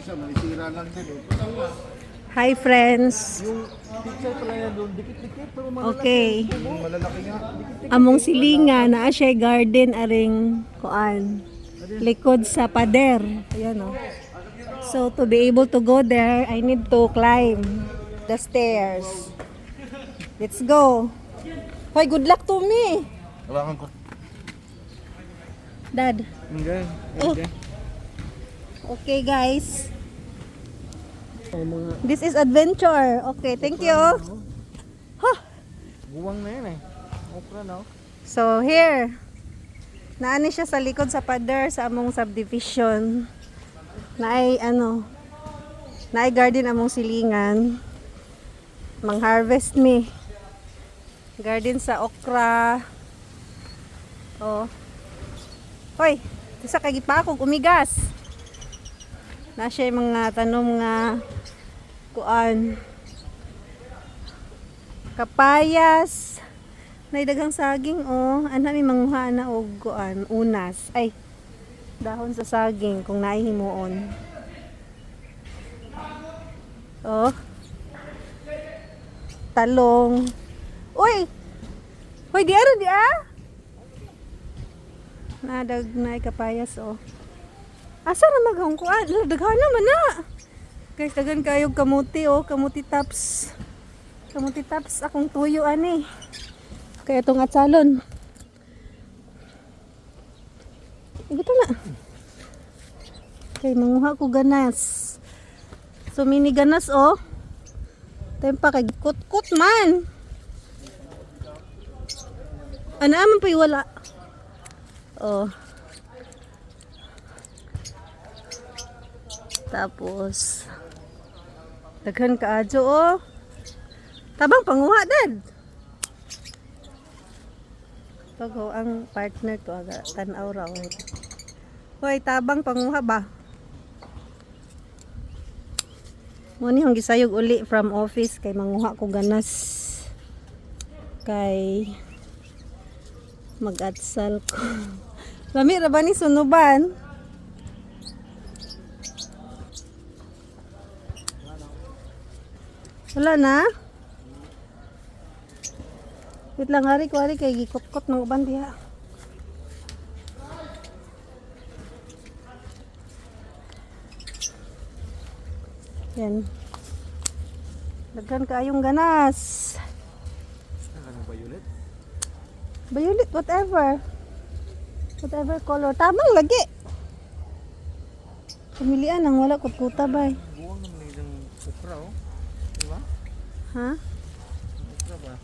isa, manisira lang din eh. Hi friends. Yung picture pala yan doon, dikit-dikit pero malalaki. Okay. Yung malalaki nga. Among silingan na siya garden aring kuan. Likod sa pader. Ayan oh. So to be able to go there, I need to climb the stairs. Let's go. Hoy, good luck to me. Hawakan ko. Dad. Okay. Oh. Okay guys. This is adventure. Okay, thank you. Huh. Buwang na yan eh. Okra na. So here, naani siya sa likod sa pader sa among subdivision. Naay naay garden among silingan. Mang-harvest me. Garden sa okra. Oh. Hoy, sa kagipa ako umigas. Na siya yung mga tanom nga kuan. Kapayas. Naidagang saging oh. Ana mi manguha na og kuan, unas. Ay. Dahon sa saging kung naihimuon. Oh. Talong. Uy. Hoy, di ah. Naay kapayas oh. Asa na maghang kuan? Daghan naman na. Guys, dagan kayo kamuti oh, kamuti tops. Kamuti tops akong tuyo ani. Kaya itong atsalon. Ito na. Okay, manguha ko ganas. So mini ganas oh. Tempa kay kut-kut man. Ano man pa wala. Oh. Tapos daghan kaadyo oh. Tabang panguha dad. Pag ang partner ko aga tan-aw raw. Hoy, tabang panguha ba? Mo ni hong gisayog uli from office kay manguha ko ganas. Kay mag-atsal ko. Lami ra ba ni sunuban? Wala na? Wait lang, hari kay gikot-kot ng uban diha. Yan. Daghan kaayong ganas. Ano violet? Violet, whatever. Whatever color. Tamang lagi. Pamilian ang wala kutkuta ba? Buwang naman yung okra oh. Diba? Ha? Okra ba?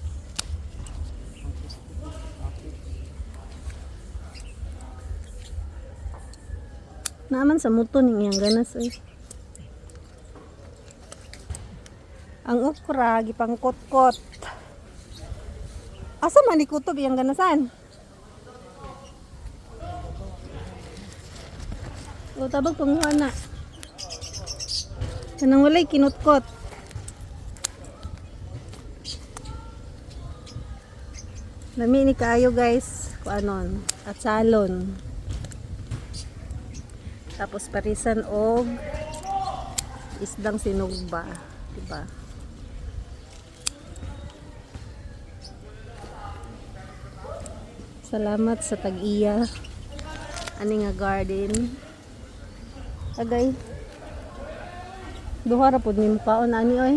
Naaman sa muto ning iyang ganas eh. Ang okra gipangkot-kot. Asa man ikutob iyang ganasan? O tabag panguha na. Kanang walay kinutkot. Lami ni kaayo guys, kuanon, at salon. Tapos parisan og isdang sinugba, diba? Salamat sa tag-iya. Ani nga garden. Agay. Duha ra pud ni kaon ani oy.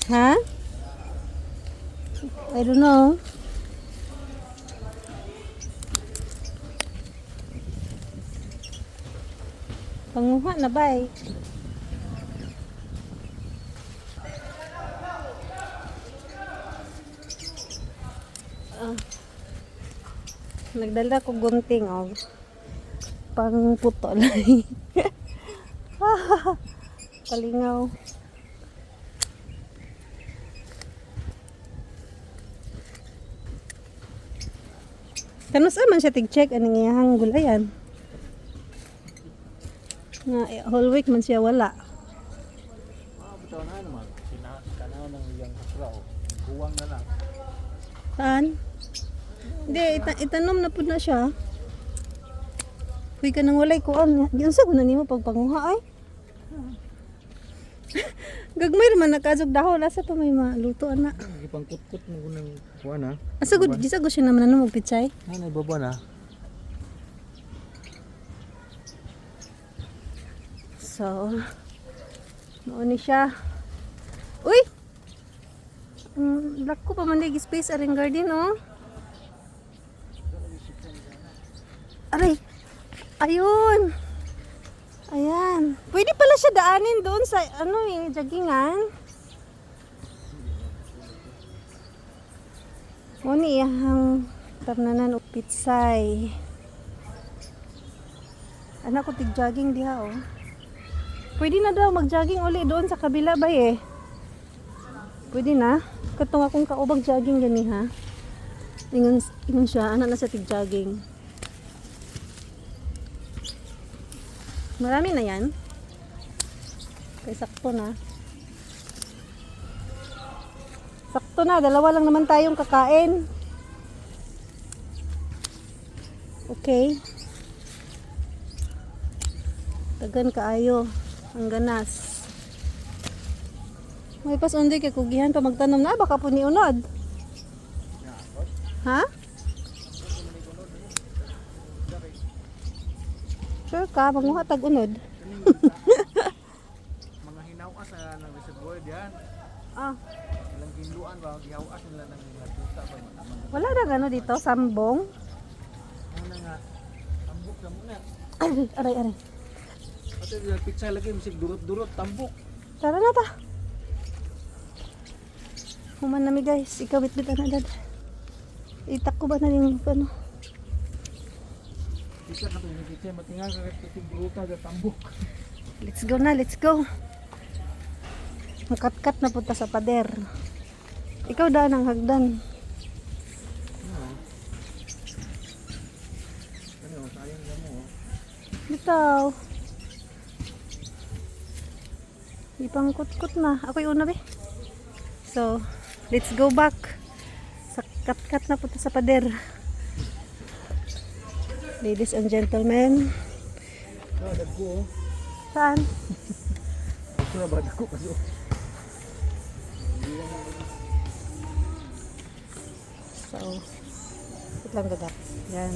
Ha? I don't know. Panguha na ba eh? Nagdala ko gunting oh. Pang putol. Palingaw. Kanus man siya tig-check anong iyang gulayan. Nga whole week man siya wala. Bitaw na naman. Kana ng iyang okra oh. Buwang na Saan? Hindi, itanom na po na siya. Huwag ka nang walay kuan. Ginsa ko na nimo pagpanguha ay. Gagmay man nakazog dahon asa pa may maluto ana. Ipangkutkut mo ko ng kuha na. Asa gud gisa go siya naman ano magpitsay. Nanay baba na. So, noon ni siya. Uy! Black ko pa man di space aring garden oh. Aray! Ayun! Ayan. Pwede pala siya daanin doon sa ano eh, joggingan. Muni yang tarnanan o pitsay. Anak ko tig-jogging diha oh. Pwede na daw mag-jogging uli doon sa kabila ba eh. Pwede na. Katong akong kaubag jogging gani ha. Ingon siya, anak na sa tig-jogging. Marami na yan. Kaya sakto na. Sakto na, dalawa lang naman tayong kakain. Okay. Tagan kaayo ang ganas. May pas undi kay kugihan pa magtanom na baka po ni unod. Ha? Sure ka, manguha tag unod. Mga hinawas na ng reservoir diyan. Ah, Ilang ginluan ba gihawas nila ng latuta ba man. wala na ano dito, sambong. Ano nga tambok na muna. Aray, aray. Ate yung pizza lagi musik durot-durot tambok. Tara na ta. Human nami guys, ikaw bit-bit na dad. Itak ko ba na yung ano? Pizza ka to yung pizza matingal ka tig duruta ga tambok. Let's go na, let's go. Makat-kat na punta sa pader. Ikaw daan ang hagdan. Ano, sayang ka mo. Bitaw. Ipangkut-kut na. Ako yung una be. So, let's go back. Sa kat-kat na punta sa pader. Ladies and gentlemen. Ah, dagko. Saan? Ito na ba dagko kaso. So, wait lang gagat. Yan.